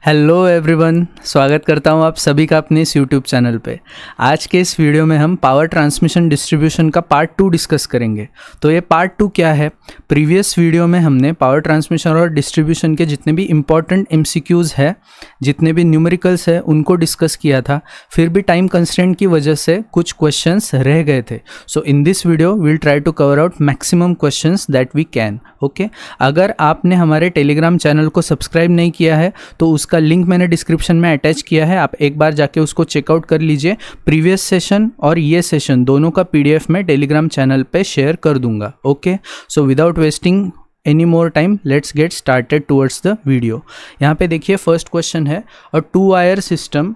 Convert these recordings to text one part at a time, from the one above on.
Hello everyone, स्वागत करता हूं आप सभी का अपने इस यूट्यूब चैनल पे। आज के इस वीडियो में हम पावर ट्रांसमिशन डिस्ट्रीब्यूशन का पार्ट 2 डिस्कस करेंगे। तो ये पार्ट 2 क्या है? प्रीवियस वीडियो में हमने पावर ट्रांसमिशन और डिस्ट्रीब्यूशन के जितने भी इंपॉर्टेंट एमसीक्यूज़ है, जितने भी न्यूमेरिकल्स है, उनको डिस्कस किया था। फिर भी टाइम कंस्ट्रेंट की वजह से कुछ क्वेश्चंस रह गए थे। So in this video we'll try to cover out maximum questions that we can. Okay, अगर आपने हमारे टेलीग्राम चैनल को सब्सक्राइब नहीं किया है तो उसका लिंक मैंने डिस्क्रिप्शन में अटैच किया है, आप एक बार जाके उसको चेकआउट कर लीजिए। प्रीवियस सेशन और ये सेशन दोनों का पीडीएफ मैं टेलीग्राम चैनल पे शेयर कर दूंगा। Okay, so without wasting any more time let's get started towards the video. यहाँ पे देखिए फर्स्ट क्वेश्चन है, अ 2 वायर सिस्टम,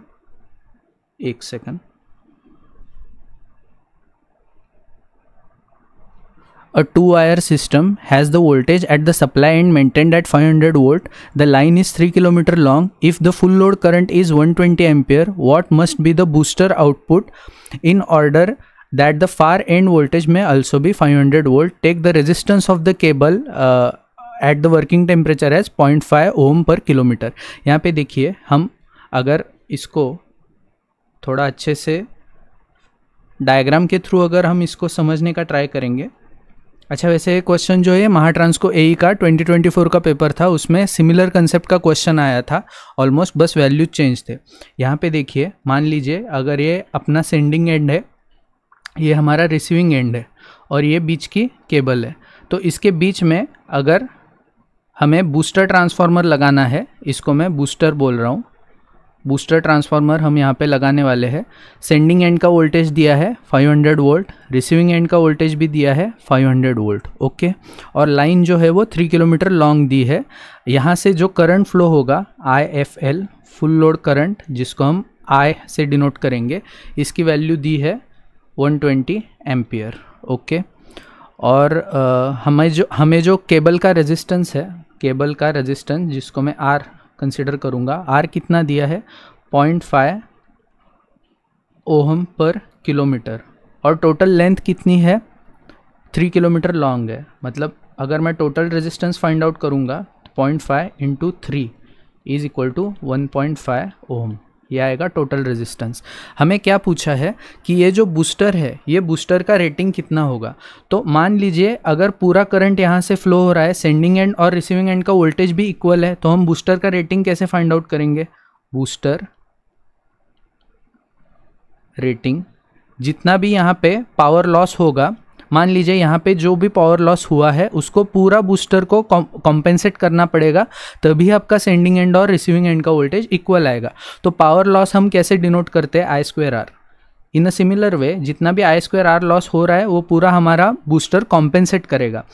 एक second, A 2-wire system has the voltage at the supply end maintained at 500 volt. The line is 3 km long. If the full load current is 120 ampere, what must be the booster output in order that the far end voltage may also be 500 volt? Take the resistance of the cable at the working temperature as 0.5 ohm per kilometer. यहाँ पे देखिए, हम अगर इसको थोड़ा अच्छे से diagram के थ्रू अगर हम इसको समझने का ट्राई करेंगे। अच्छा, वैसे क्वेश्चन जो है महाट्रांसको एई का 2024 का पेपर था, उसमें सिमिलर कंसेप्ट का क्वेश्चन आया था ऑलमोस्ट, बस वैल्यू चेंज थे। यहाँ पे देखिए, मान लीजिए अगर ये अपना सेंडिंग एंड है, ये हमारा रिसीविंग एंड है और ये बीच की केबल है, तो इसके बीच में अगर हमें बूस्टर ट्रांसफार्मर लगाना है, इसको मैं बूस्टर बोल रहा हूँ, बूस्टर ट्रांसफार्मर हम यहाँ पे लगाने वाले हैं। सेंडिंग एंड का वोल्टेज दिया है 500 वोल्ट, रिसीविंग एंड का वोल्टेज भी दिया है 500 वोल्ट। ओके, और लाइन जो है वो 3 किलोमीटर लॉन्ग दी है। यहाँ से जो करंट फ्लो होगा IFL, फुल लोड करंट, जिसको हम I से डिनोट करेंगे, इसकी वैल्यू दी है 120 एम्पियर। ओके, और हमें जो केबल का रेजिस्टेंस है, केबल का रेजिस्टेंस जिसको मैं R कंसिडर करूँगा, R कितना दिया है 0.5 ओहम पर किलोमीटर, और टोटल लेंथ कितनी है 3 किलोमीटर लॉन्ग है। मतलब अगर मैं टोटल रेजिस्टेंस फाइंड आउट करूँगा, 0.5 into 3 is equal to 1.5 ohm, ये आएगा टोटल रेजिस्टेंस। हमें क्या पूछा है कि ये जो बूस्टर है, ये बूस्टर का रेटिंग कितना होगा। तो मान लीजिए अगर पूरा करंट यहाँ से फ्लो हो रहा है, सेंडिंग एंड और रिसीविंग एंड का वोल्टेज भी इक्वल है, तो हम बूस्टर का रेटिंग कैसे फाइंड आउट करेंगे? बूस्टर रेटिंग, जितना भी यहाँ पे पावर लॉस होगा, मान लीजिए यहाँ पे जो भी पावर लॉस हुआ है उसको पूरा बूस्टर को कॉम्पेंसेट करना पड़ेगा, तभी आपका सेंडिंग एंड और रिसीविंग एंड का वोल्टेज इक्वल आएगा। तो पावर लॉस हम कैसे डिनोट करते हैं? I²R। In a similar way, जितना भी I²R लॉस हो रहा है वो पूरा हमारा बूस्टर कॉम्पेंसेट करेगा।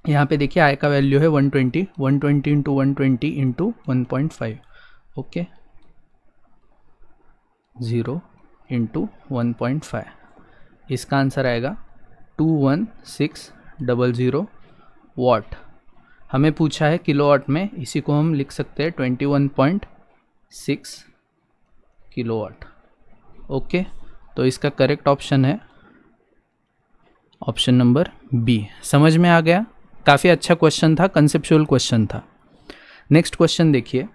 यहाँ पे देखिए I का वैल्यू है 120 इंटू 120 इंटू 1.5। ओके, 0 इंटू 1.5, इसका आंसर आएगा 21600 वाट। हमें पूछा है किलोवाट में, इसी को हम लिख सकते हैं 21.6 किलोवाट। ओके, तो इसका करेक्ट ऑप्शन है ऑप्शन नंबर बी। समझ में आ गया? काफ़ी अच्छा क्वेश्चन था, कंसेप्चुअल क्वेश्चन था। नेक्स्ट क्वेश्चन देखिए,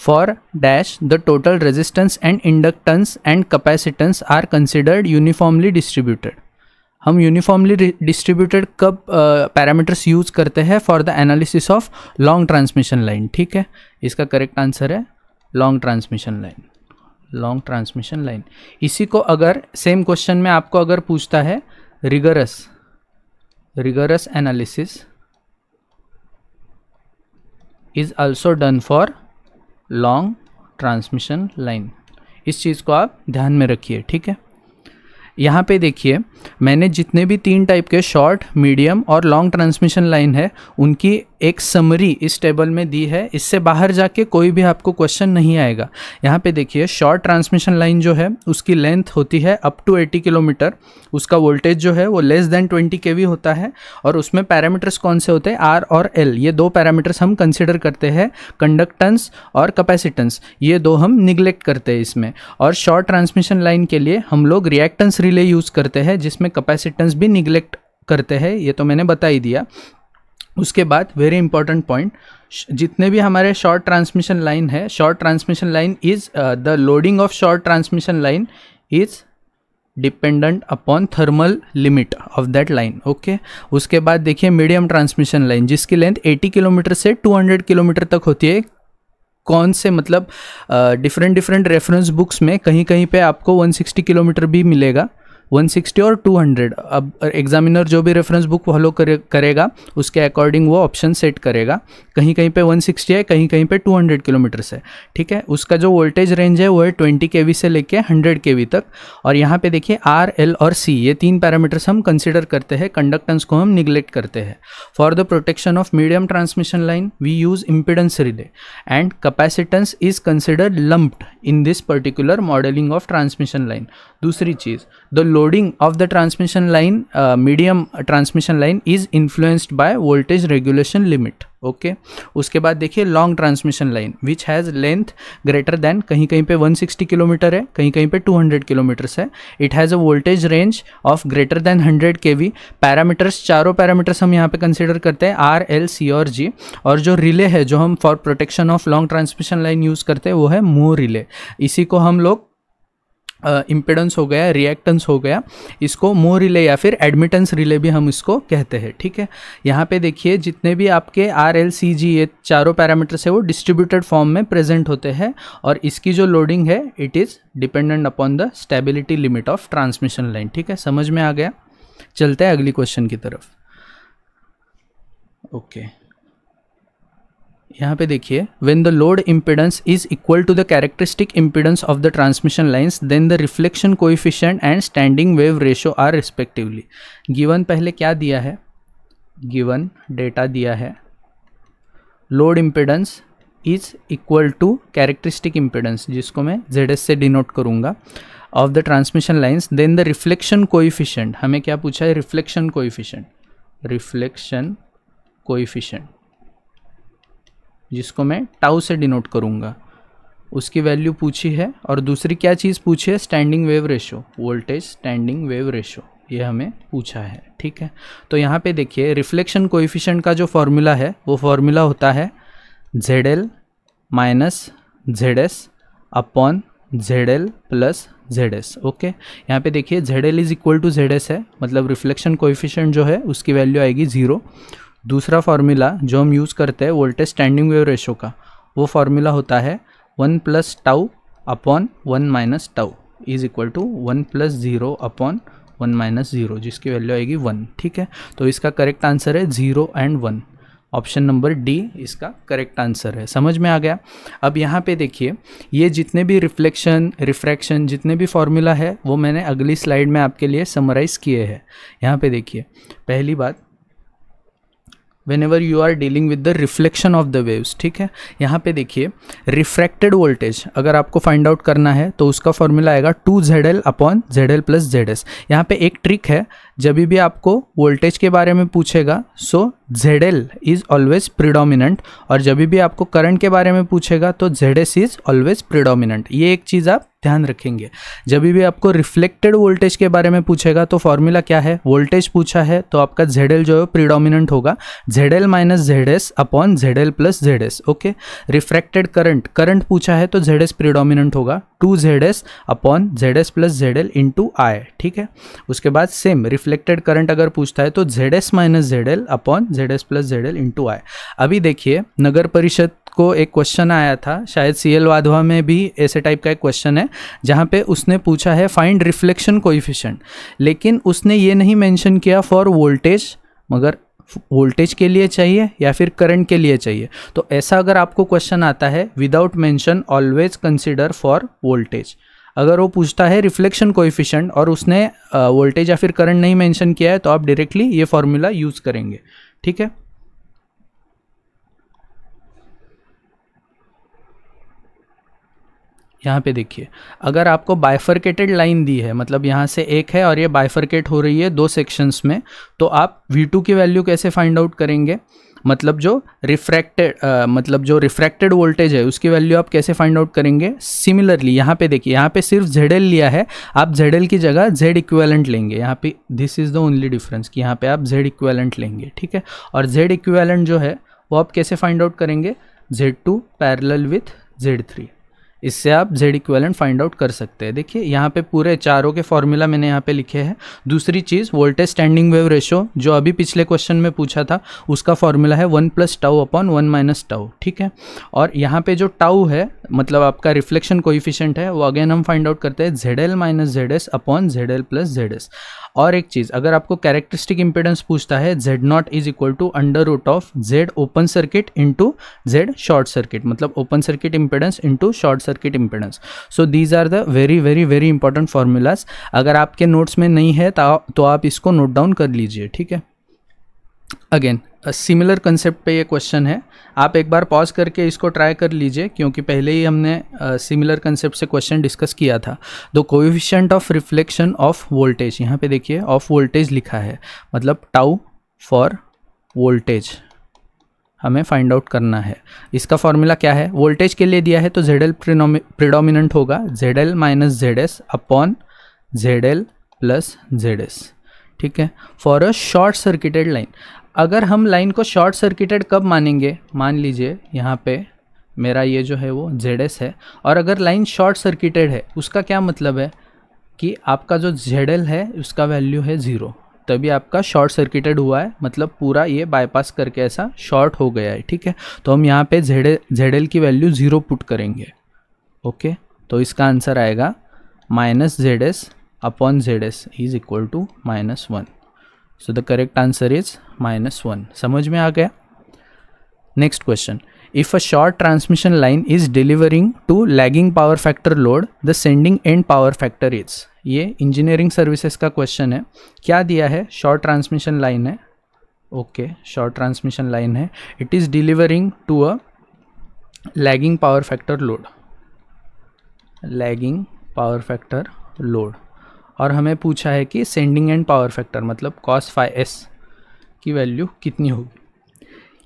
For dash the total resistance and inductance and capacitance are considered uniformly distributed. हम यूनिफॉर्मली डिस्ट्रीब्यूटेड कब पैरामीटर्स यूज करते हैं? For the analysis of long transmission line. ठीक है, इसका करेक्ट आंसर है long transmission line. Long transmission line, इसी को अगर सेम क्वेश्चन में आपको अगर पूछता है rigorous analysis is also done for long transmission line, इस चीज़ को आप ध्यान में रखिए। ठीक है, यहाँ पे देखिए, मैंने जितने भी 3 टाइप के शॉर्ट, मीडियम और लॉन्ग ट्रांसमिशन लाइन है उनकी एक समरी इस टेबल में दी है। इससे बाहर जाके कोई भी आपको क्वेश्चन नहीं आएगा। यहाँ पे देखिए, शॉर्ट ट्रांसमिशन लाइन जो है उसकी लेंथ होती है अप टू 80 किलोमीटर, उसका वोल्टेज जो है वो लेस देन 20 kV होता है, और उसमें पैरामीटर्स कौन से होते हैं? R और L, ये 2 पैरामीटर्स हम कंसिडर करते हैं। कंडक्टेंस और कैपेसिटेंस, ये 2 हम निगलेक्ट करते हैं इसमें। और शॉर्ट ट्रांसमिशन लाइन के लिए हम लोग रिएक्टेंस रिले यूज़ करते हैं, जिसमें कैपेसिटेंस भी निगलेक्ट करते हैं, ये तो मैंने बता ही दिया। उसके बाद वेरी इंपॉर्टेंट पॉइंट, जितने भी हमारे शॉर्ट ट्रांसमिशन लाइन है, short transmission line is the loading of short transmission line is dependent upon thermal limit of that line. Okay, उसके बाद देखिए मीडियम ट्रांसमिशन लाइन जिसकी लेंथ 80 किलोमीटर से 200 किलोमीटर तक होती है। कौन से मतलब डिफरेंट रेफरेंस बुक्स में कहीं कहीं पे आपको 160 किलोमीटर भी मिलेगा, 160 और 200। अब एग्जामिनर जो भी रेफरेंस बुक फॉलो करेगा उसके अकॉर्डिंग वो ऑप्शन सेट करेगा। कहीं कहीं पे 160 है, कहीं कहीं पे 200 किलोमीटर से, ठीक है। उसका जो वोल्टेज रेंज है वो है 20 kV से लेके 100 kV तक। और यहाँ पे देखिए R, L और C ये 3 पैरामीटर्स हम कंसिडर करते हैं, कंडक्टेंस को हम निग्लेक्ट करते हैं। For the protection of medium transmission line we use impedance relay and capacitance is considered lumped in this particular modelling of transmission line. दूसरी चीज़, the loading of the transmission line, medium transmission line is influenced by voltage regulation limit. Okay, उसके बाद देखिए long transmission line which has length greater than, कहीं कहीं पे 160 kilometre है, कहीं कहीं पे 200 किलोमीटर्स है। It has a voltage range of greater than 100 kV। Parameters, चारों पैरामीटर्स हम यहाँ पे कंसिडर करते हैं, R, L, C और G। और जो रिले है जो हम for protection of long transmission line use करते हैं वो है मोह रिले। इसी को हम लोग इम्पिडेंस हो गया, रिएक्टेंस हो गया, इसको मोह रिले या फिर एडमिटेंस रिले भी हम इसको कहते हैं, ठीक है। यहाँ पे देखिए जितने भी आपके R, L, C, G ये चारों पैरामीटर्स है वो डिस्ट्रीब्यूटेड फॉर्म में प्रेजेंट होते हैं और इसकी जो लोडिंग है it is dependent upon the stability limit of transmission line, ठीक है। समझ में आ गया? चलते हैं अगली क्वेश्चन की तरफ। ओके, यहाँ पे देखिए when the load impedance is equal to the characteristic impedance of the transmission lines then the reflection coefficient and standing wave ratio are respectively given। पहले क्या दिया है, given डेटा दिया है load impedance is equal to characteristic impedance जिसको मैं ZS से denote करूँगा of the transmission lines, then the reflection coefficient, हमें क्या पूछा है, reflection coefficient जिसको मैं टाउ से डिनोट करूँगा, उसकी वैल्यू पूछी है। और दूसरी क्या चीज़ पूछी है, standing wave ratio, voltage standing wave ratio, ये हमें पूछा है, ठीक है। तो यहाँ पे देखिए रिफ्लेक्शन कोएफिशिएंट का जो फॉर्मूला है वो फॉर्मूला होता है ZL minus ZS upon ZL plus ZS। Okay, यहाँ पे देखिए ZL is equal to ZS है, मतलब रिफ्लेक्शन कोएफिशिएंट जो है उसकी वैल्यू आएगी 0। दूसरा फार्मूला जो हम यूज़ करते हैं वोल्टेज स्टैंडिंग वेव रेशो का, वो फार्मूला होता है 1 plus tau upon 1 minus tau is equal to 1 plus 0 upon 1 minus 0 जिसकी वैल्यू आएगी 1, ठीक है। तो इसका करेक्ट आंसर है 0 एंड 1, ऑप्शन नंबर डी इसका करेक्ट आंसर है। समझ में आ गया? अब यहाँ पे देखिए ये जितने भी रिफ्लेक्शन, रिफ्रैक्शन, जितने भी फार्मूला है वो मैंने अगली स्लाइड में आपके लिए समराइज किए हैं। यहाँ पे देखिए पहली बात, whenever you are dealing with the reflection of the waves, ठीक है। यहाँ पे देखिए रिफ्रैक्टेड वोल्टेज अगर आपको फाइंड आउट करना है तो उसका फॉर्मूला आएगा 2ZL upon ZL plus ZS। यहाँ पे एक ट्रिक है, जब भी आपको वोल्टेज के बारे में पूछेगा सो ZL इज ऑलवेज प्रिडोमिनेंट, और जब भी आपको करंट के बारे में पूछेगा तो ZS इज ऑलवेज प्रिडोमिनेंट। ये एक चीज़ आप ध्यान रखेंगे। जब भी आपको रिफ्लेक्टेड वोल्टेज के बारे में पूछेगा तो फॉर्मूला क्या है, वोल्टेज पूछा है तो आपका ZL जो है प्रिडोमिनेंट होगा, ZL minus ZS upon ZL plus ZS। Okay, refracted current पूछा है तो ZS प्रिडोमिनेंट होगा, 2ZS upon ZS plus ZL into I, ठीक है। उसके बाद सेम रिफ्लेक्टेड करंट अगर पूछता है तो ZS minus ZL upon ZS plus ZL into I। अभी देखिए नगर परिषद को एक क्वेश्चन आया था, शायद CL वाधवा में भी ऐसे टाइप का एक क्वेश्चन है जहाँ पे उसने पूछा है फाइंड रिफ्लेक्शन कोएफिशिएंट, लेकिन उसने ये नहीं मेंशन किया फॉर वोल्टेज, मगर वोल्टेज के लिए चाहिए या फिर करंट के लिए चाहिए। तो ऐसा अगर आपको क्वेश्चन आता है without mention always consider for voltage. अगर वो पूछता है रिफ्लेक्शन कोएफिशिएंट और उसने वोल्टेज या फिर करंट नहीं मेंशन किया है तो आप डायरेक्टली ये फॉर्मूला यूज़ करेंगे, ठीक है। यहाँ पे देखिए, अगर आपको बाइफरकेटेड लाइन दी है, मतलब यहाँ से एक है और ये बाइफरकेट हो रही है दो सेक्शंस में, तो आप V2 की वैल्यू कैसे फाइंड आउट करेंगे? मतलब जो रिफ्रैक्टेड वोल्टेज है उसकी वैल्यू आप कैसे फाइंड आउट करेंगे? सिमिलरली यहाँ पे देखिए, यहाँ पे सिर्फ ZL लिया है, आप ZL की जगह Z इक्विवेलेंट लेंगे। यहाँ पे this is the only difference कि यहाँ पे आप Z इक्विवेलेंट लेंगे, ठीक है। और Z इक्विवेलेंट जो है वो आप कैसे फाइंड आउट करेंगे? Z2 पैरेलल विथ Z3, इससे आप Z इक्विवेलेंट फाइंड आउट कर सकते हैं। देखिए यहाँ पे पूरे चारों के फॉर्मूला मैंने यहाँ पे लिखे हैं। दूसरी चीज़, वोल्टेज स्टैंडिंग वेव रेशो जो अभी पिछले क्वेश्चन में पूछा था, उसका फॉर्मूला है 1 + टाउ अपॉन 1 - टाउ, ठीक है। और यहाँ पे जो टाउ है, मतलब आपका रिफ्लेक्शन कोइफिशिएंट है, वो अगेन हम फाइंड आउट करते हैं ZL - ZS upon ZL + ZS। और एक चीज़, अगर आपको कैरेक्टरिस्टिक इंपेडेंस पूछता है, Z0 is equal to √ Z open circuit into Z short circuit, मतलब open circuit impedance into short circuit impedance. So these are the very very very important formulas. अगर आपके notes में नहीं है तो आप इसको नोट डाउन कर लीजिए, ठीक है। अगेन सिमिलर कंसेप्ट पे ये क्वेश्चन है, आप एक बार पॉज करके इसको ट्राई कर लीजिए, क्योंकि पहले ही हमने सिमिलर कंसेप्ट से क्वेश्चन डिस्कस किया था। The coefficient of reflection of voltage, यहाँ पे देखिए ऑफ वोल्टेज लिखा है, मतलब टाउ फॉर वोल्टेज हमें फाइंड आउट करना है। इसका फॉर्मूला क्या है? वोल्टेज के लिए दिया है तो ZL प्रिडोमिनेंट होगा, ZL - ZS upon ZL + ZS, ठीक है। For a short circuited line, अगर हम लाइन को शॉर्ट सर्किटेड कब मानेंगे? मान लीजिए यहाँ पे मेरा ये जो है वो ZS है, और अगर लाइन शॉर्ट सर्किटेड है उसका क्या मतलब है कि आपका जो ZL है उसका वैल्यू है 0, तभी आपका शॉर्ट सर्किटेड हुआ है, मतलब पूरा ये बाईपास करके ऐसा शॉर्ट हो गया है, ठीक है। तो हम यहाँ पे ZL की वैल्यू 0 पुट करेंगे, ओके। तो इसका आंसर आएगा -ZS upon ZS is equal to -1। So the correct answer is -1। समझ में आ गया? Next question, if a short transmission line is delivering to lagging power factor load, the sending end power factor is. ये engineering services का question है। क्या दिया है? शॉर्ट ट्रांसमिशन लाइन है, ओके, शॉर्ट ट्रांसमिशन लाइन है, it is delivering to a lagging power factor load, lagging power factor load, और हमें पूछा है कि सेंडिंग एंड पावर फैक्टर मतलब cos phi s की वैल्यू कितनी होगी।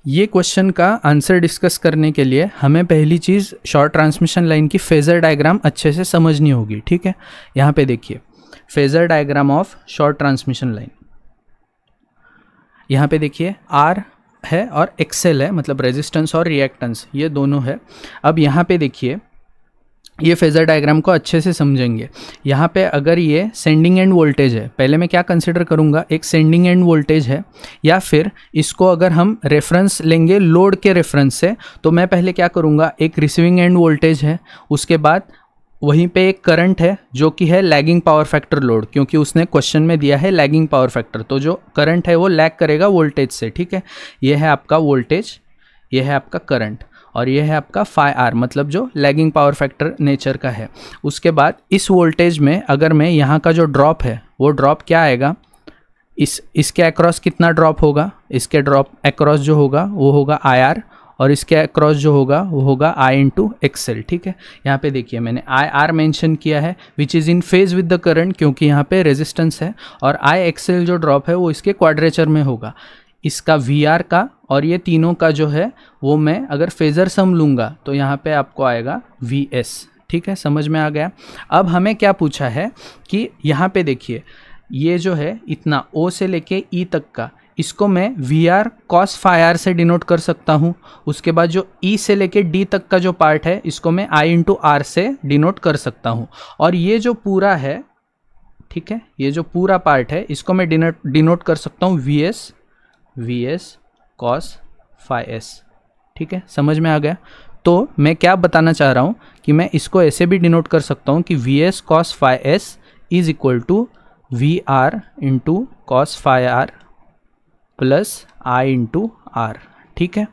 ये क्वेश्चन का आंसर डिस्कस करने के लिए हमें पहली चीज़ शॉर्ट ट्रांसमिशन लाइन की फेजर डायग्राम अच्छे से समझनी होगी, ठीक है। यहाँ पे देखिए phasor diagram of short transmission line, यहाँ पे देखिए R है और XL है, मतलब रेजिस्टेंस और रिएक्टेंस ये दोनों है। अब यहाँ पे देखिए ये फेजर डायग्राम को अच्छे से समझेंगे। यहाँ पे अगर ये सेंडिंग एंड वोल्टेज है, पहले मैं क्या कंसिडर करूँगा, एक सेंडिंग एंड वोल्टेज है, या फिर इसको अगर हम रेफरेंस लेंगे लोड के रेफरेंस से, तो मैं पहले क्या करूँगा, एक रिसीविंग एंड वोल्टेज है, उसके बाद वहीं पे एक करंट है जो कि है लैगिंग पावर फैक्टर लोड, क्योंकि उसने क्वेश्चन में दिया है लैगिंग पावर फैक्टर, तो जो करंट है वो लैग करेगा वोल्टेज से, ठीक है। ये है आपका वोल्टेज, ये है आपका करंट, और ये है आपका phi r, मतलब जो लैगिंग पावर फैक्टर नेचर का है। उसके बाद इस वोल्टेज में अगर मैं यहाँ का जो ड्रॉप है वो ड्रॉप क्या आएगा, इसके अक्रॉस कितना ड्रॉप होगा, इसके ड्रॉप अक्रॉस जो होगा वो होगा IR, और इसके अक्रॉस जो होगा वो होगा I × XL, ठीक है। यहाँ पे देखिए मैंने IR मेंशन किया है which is in phase with the current, क्योंकि यहाँ पे रेजिस्टेंस है, और IXL जो ड्रॉप है वो इसके क्वाड्रेचर में होगा। इसका VR का और ये तीनों का जो है वो मैं अगर फेज़र सम लूँगा तो यहाँ पे आपको आएगा VS, ठीक है। समझ में आ गया? अब हमें क्या पूछा है कि यहाँ पे देखिए ये जो है इतना O से लेके E तक का, इसको मैं VR cos phi r से डिनोट कर सकता हूँ। उसके बाद जो E से लेके D तक का जो पार्ट है इसको मैं I × R से डिनोट कर सकता हूँ, और ये जो पूरा है, ठीक है, ये जो पूरा पार्ट है इसको मैं डिनोट कर सकता हूँ VS cos phi s, ठीक है। समझ में आ गया? तो मैं क्या बताना चाह रहा हूँ कि मैं इसको ऐसे भी डिनोट कर सकता हूँ कि VS cos phi s is equal to VR × cos phi r plus I × R, ठीक है।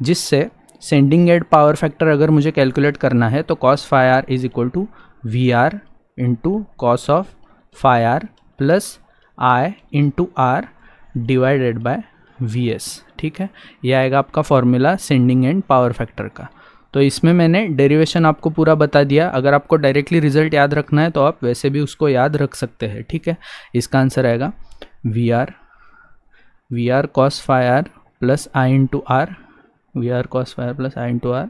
जिससे सेंडिंग एंड पावर फैक्टर अगर मुझे कैलकुलेट करना है तो cos phi r is equal to VR × cos of phi r plus I × R divided by VS, ठीक है। ये आएगा आपका formula sending end power factor का। तो इसमें मैंने डेरिवेशन आपको पूरा बता दिया। अगर आपको डायरेक्टली रिजल्ट याद रखना है तो आप वैसे भी उसको याद रख सकते हैं, ठीक है। इसका आंसर आएगा V R cos phi R plus I into R, V R cos phi R plus I into R,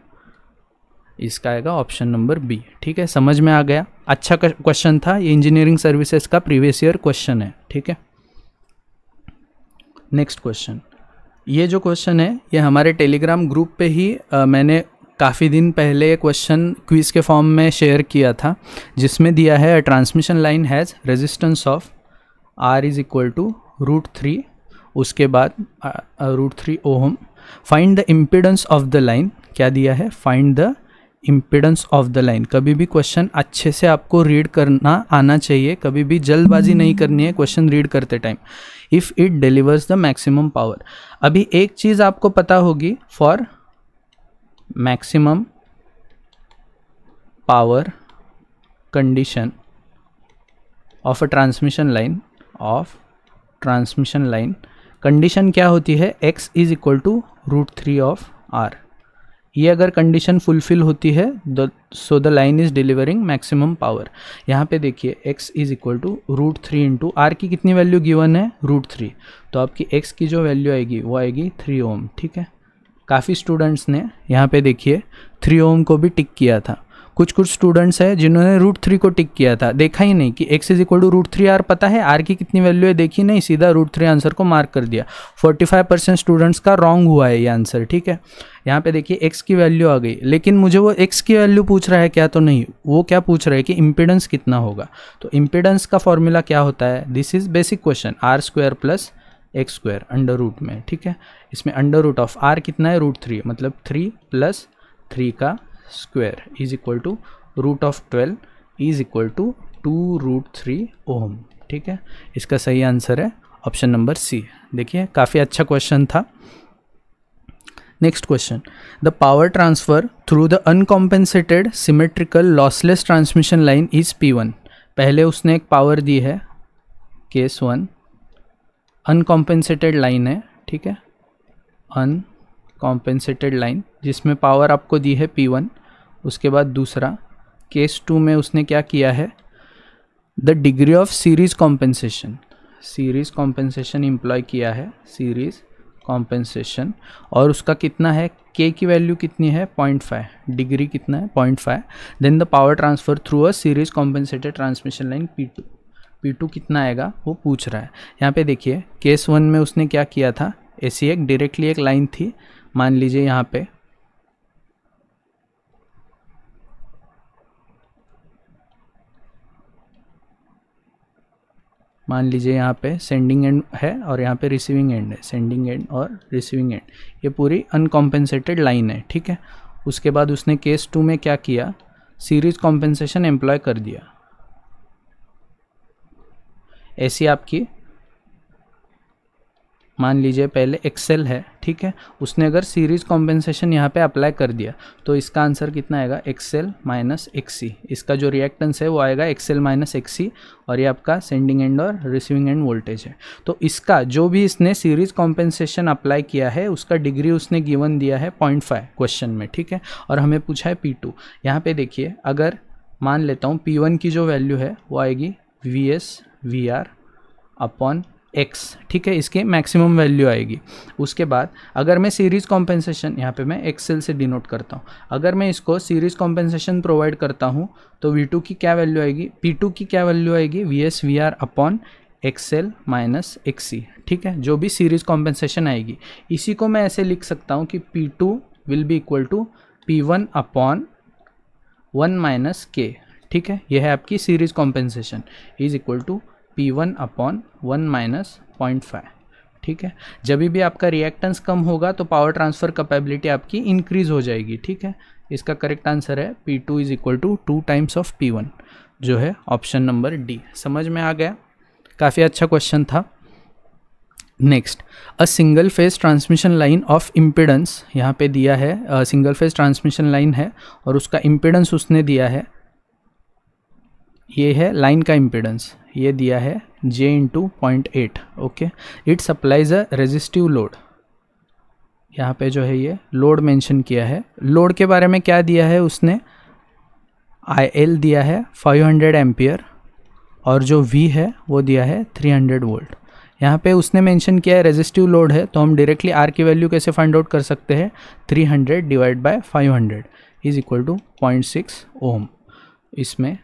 इसका आएगा ऑप्शन नंबर बी, ठीक है। समझ में आ गया, अच्छा क्वेश्चन था ये, इंजीनियरिंग सर्विसेज का प्रीवियस ईयर क्वेश्चन है, ठीक है। नेक्स्ट क्वेश्चन, ये जो क्वेश्चन है ये हमारे टेलीग्राम ग्रुप पे ही मैंने काफ़ी दिन पहले क्वेश्चन क्विज के फॉर्म में शेयर किया था, जिसमें दिया है transmission line has resistance of R is equal to √3, उसके बाद √3 ohm, find the impedance of the line, क्या दिया है, find the impedance of the line. कभी भी क्वेश्चन अच्छे से आपको रीड करना आना चाहिए, कभी भी जल्दबाजी नहीं करनी है क्वेश्चन रीड करते time. If it delivers the maximum power, अभी एक चीज़ आपको पता होगी, for maximum power condition of a transmission line, condition क्या होती है, x is equal to √3 of r। ये अगर कंडीशन फुलफिल होती है so the line is delivering maximum power. यहाँ पे देखिए x is equal to √3 into R की कितनी वैल्यू गिवन है, √3, तो आपकी x की जो वैल्यू आएगी वो आएगी 3 ओम, ठीक है। काफ़ी स्टूडेंट्स ने यहाँ पे देखिए 3 ओम को भी टिक किया था, कुछ स्टूडेंट्स हैं जिन्होंने √3 को टिक किया था, देखा ही नहीं कि x is equal to √3r पता है, r की कितनी वैल्यू है देखी नहीं, सीधा √3 आंसर को मार्क कर दिया। 45% स्टूडेंट्स का रॉन्ग हुआ है ये आंसर, ठीक है। यहाँ पे देखिए x की वैल्यू आ गई, लेकिन मुझे वो x की वैल्यू पूछ रहा है क्या, तो नहीं, वो क्या पूछ रहा है कि इम्पिडेंस कितना होगा। तो इम्पिडेंस का फॉर्मूला क्या होता है, this is basic question, r² plus x² under root में, ठीक है। इसमें अंडर रूट ऑफ r कितना है, √3, मतलब 3 प्लस 3 का square is equal to √12 is equal to 2√3 ohm, ठीक है। इसका सही आंसर है ऑप्शन नंबर सी। देखिए काफ़ी अच्छा क्वेश्चन था। Next question, the power transfer through the uncompensated symmetrical lossless transmission line is P1। पहले उसने एक पावर दी है, केस 1, अनकॉम्पेंसेटेड लाइन है, ठीक है, अनकॉम्पेंसेटेड लाइन जिसमें पावर आपको दी है P1। उसके बाद दूसरा केस 2 में उसने क्या किया है, the degree of series compensation employ किया है, सीरीज कॉम्पेंसेशन, और उसका कितना है, k की वैल्यू कितनी है, 0.5, डिग्री कितना है, 0.5। Then the power transfer through a series compensated transmission line P2 कितना आएगा वो पूछ रहा है। यहाँ पे देखिए केस 1 में उसने क्या किया था, ऐसी एक डायरेक्टली एक लाइन थी, मान लीजिए यहाँ पे सेंडिंग एंड है और यहाँ पे रिसीविंग एंड है, सेंडिंग एंड और रिसीविंग एंड, ये पूरी अनकॉम्पेंसेटेड लाइन है, ठीक है। उसके बाद उसने केस 2 में क्या किया, सीरीज कॉम्पेंसेशन एम्प्लॉय कर दिया। ऐसी आपकी मान लीजिए पहले एक्सेल है, ठीक है, उसने अगर सीरीज कॉम्पेंसेशन यहाँ पे अप्लाई कर दिया तो इसका आंसर कितना आएगा, एक्सेल माइनस एक्सी। इसका जो रिएक्टेंस है वो आएगा एक्सेल माइनस एक्सी, और ये आपका सेंडिंग एंड और रिसीविंग एंड वोल्टेज है। तो इसका जो भी इसने सीरीज कॉम्पेंसेशन अप्लाई किया है उसका डिग्री उसने गिवन दिया है 0.5 क्वेश्चन में, ठीक है, और हमें पूछा है P2। यहाँ पे देखिए अगर मान लेता हूँ P1 की जो वैल्यू है वो आएगी VS/VR अपॉन x, ठीक है, इसके मैक्सिमम वैल्यू आएगी। उसके बाद अगर मैं सीरीज कॉम्पेंसेशन, यहाँ पे मैं एक्सेल से डिनोट करता हूँ, अगर मैं इसको सीरीज कॉम्पेंसेशन प्रोवाइड करता हूँ तो V2 की क्या वैल्यू आएगी, P2 की क्या वैल्यू आएगी, VS/VR upon Excel minus XC, ठीक है, जो भी सीरीज कॉम्पेंसेशन आएगी। इसी को मैं ऐसे लिख सकता हूँ कि P2 will be equal to P1 upon 1 minus K, ठीक है, यह है आपकी series compensation is equal to P1 upon 1 minus 0.5, ठीक है। जब भी आपका रिएक्टेंस कम होगा तो पावर ट्रांसफ़र कैपेबिलिटी आपकी इंक्रीज हो जाएगी, ठीक है। इसका करेक्ट आंसर है P2 is equal to 2 times of P1, जो है ऑप्शन नंबर डी। समझ में आ गया, काफ़ी अच्छा क्वेश्चन था। Next, a single phase transmission line of impedance, यहाँ पे दिया है सिंगल फेज ट्रांसमिशन लाइन है और उसका इम्पिडेंस उसने दिया है, ये है लाइन का इम्पिडेंस, ये दिया है J × 0.8, okay. It supplies a resistive load, यहाँ पे जो है ये लोड मेंशन किया है। लोड के बारे में क्या दिया है उसने, IL दिया है 500 एम्पियर और जो V है वो दिया है 300 वोल्ट। यहाँ पे उसने मेंशन किया है रेजिस्टिव लोड है, तो हम डायरेक्टली R की वैल्यू कैसे फाइंड आउट कर सकते हैं, 300 divide by 500 is equal to 0.6 ohm. इसमें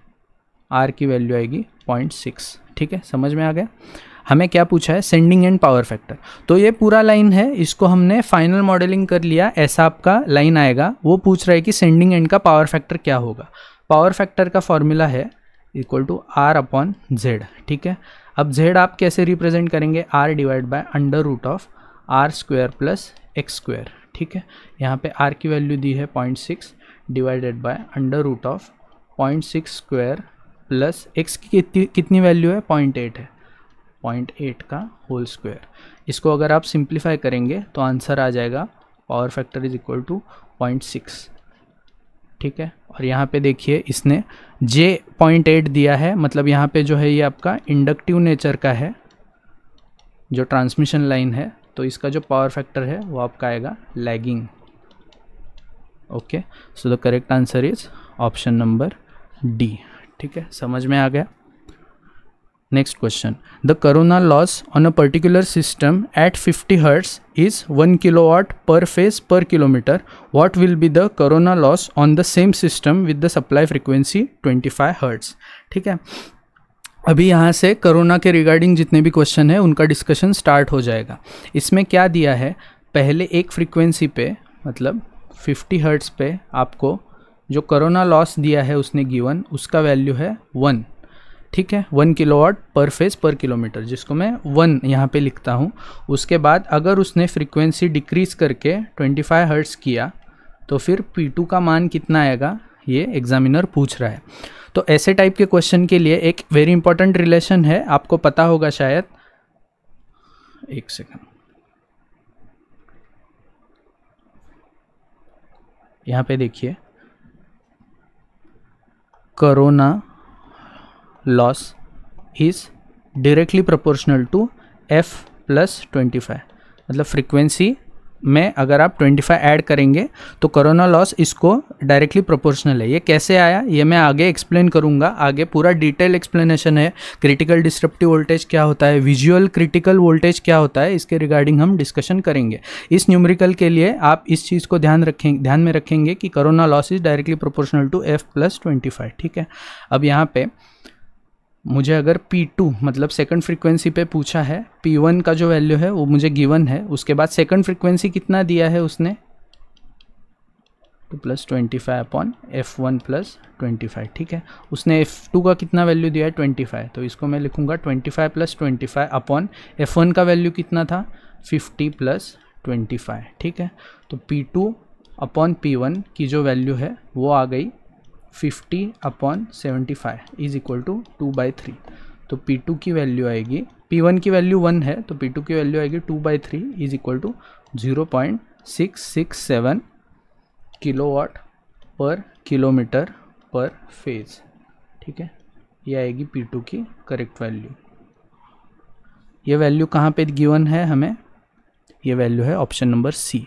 R की वैल्यू आएगी 0.6। ठीक है, समझ में आ गया। हमें क्या पूछा है, सेंडिंग एंड पावर फैक्टर। तो ये पूरा लाइन है, इसको हमने फाइनल मॉडलिंग कर लिया, ऐसा आपका लाइन आएगा। वो पूछ रहा है कि सेंडिंग एंड का पावर फैक्टर क्या होगा। पावर फैक्टर का फॉर्मूला है इक्वल टू R/Z। ठीक है, अब Z आप कैसे रिप्रेजेंट करेंगे, R divide by under root of R² plus X²। ठीक है, यहाँ पे R की वैल्यू दी है 0.6 divided by under root of 0.6 square plus X की कितनी वैल्यू है, 0.8 है, 0.8 का होल स्क्वायर। इसको अगर आप सिंप्लीफाई करेंगे तो आंसर आ जाएगा power factor is equal to 0.6। ठीक है, और यहाँ पे देखिए इसने J 0.8 दिया है, मतलब यहाँ पे जो है ये आपका इंडक्टिव नेचर का है जो ट्रांसमिशन लाइन है, तो इसका जो पावर फैक्टर है वो आपका आएगा lagging. Okay, so the correct answer is option number D. ठीक है, समझ में आ गया। Next question, the corona loss on a particular system eight 50 hertz is 1 kilowatt पर फेज पर kilometre. What will be the corona loss on the same system with the supply frequency 25 hertz. ठीक है, अभी यहाँ से कोरोना के regarding जितने भी क्वेश्चन है उनका डिस्कशन स्टार्ट हो जाएगा। इसमें क्या दिया है, पहले एक फ्रीक्वेंसी पे मतलब 50 हर्ट्ज पे आपको जो कोरोना लॉस दिया है उसने गिवन, उसका वैल्यू है 1। ठीक है, 1 किलोवाट पर फेज पर किलोमीटर, जिसको मैं 1 यहाँ पे लिखता हूँ। उसके बाद अगर उसने फ्रीक्वेंसी डिक्रीज करके 25 हर्ट्ज किया तो फिर P2 का मान कितना आएगा, ये एग्जामिनर पूछ रहा है। तो ऐसे टाइप के क्वेश्चन के लिए एक वेरी इंपॉर्टेंट रिलेशन है, आपको पता होगा शायद। एक सेकंड, यहाँ पे देखिए, corona loss is directly proportional to F plus 25। मतलब फ्रीक्वेंसी में अगर आप 25 ऐड करेंगे तो कोरोना लॉस इसको डायरेक्टली प्रोपोर्शनल है। ये कैसे आया ये मैं आगे एक्सप्लेन करूंगा, आगे पूरा डिटेल एक्सप्लेनेशन है। क्रिटिकल डिस्ट्रप्टिव वोल्टेज क्या होता है, विजुअल क्रिटिकल वोल्टेज क्या होता है, इसके रिगार्डिंग हम डिस्कशन करेंगे। इस न्यूमेरिकल के लिए आप इस चीज़ को ध्यान में रखेंगे कि corona loss is directly proportional to F plus 25। ठीक है, अब यहाँ पे मुझे अगर P2 मतलब सेकंड फ्रीक्वेंसी पे पूछा है, P1 का जो वैल्यू है वो मुझे गिवन है। उसके बाद सेकंड फ्रीक्वेंसी कितना दिया है उसने, 2 प्लस 25 अपॉन F1 प्लस 25। ठीक है, उसने F2 का कितना वैल्यू दिया है, 25, तो इसको मैं लिखूंगा 25 प्लस 25 अपॉन F1 का वैल्यू कितना था, 50 प्लस 25। ठीक है, तो P2 अपॉन P1 की जो वैल्यू है वो आ गई 50 अपॉन 75 इज इक्वल टू 2/3। तो P2 की वैल्यू आएगी, P1 की वैल्यू 1 है तो P2 की वैल्यू आएगी 2/3 is equal to 0.667 kilowatt per kilometre per phase. ठीक है, ये आएगी P2 की करेक्ट वैल्यू। ये वैल्यू कहाँ पे गिवन है हमें, ये वैल्यू है ऑप्शन नंबर सी।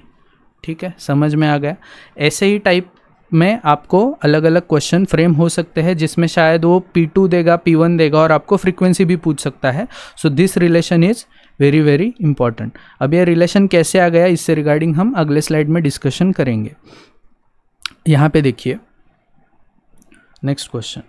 ठीक है, समझ में आ गया। ऐसे ही टाइप में आपको अलग अलग क्वेश्चन फ्रेम हो सकते हैं जिसमें शायद वो P2 देगा, P1 देगा और आपको फ्रीक्वेंसी भी पूछ सकता है। So this relation is very very important. अब ये रिलेशन कैसे आ गया इससे रिगार्डिंग हम अगले स्लाइड में डिस्कशन करेंगे। यहाँ पे देखिए next question,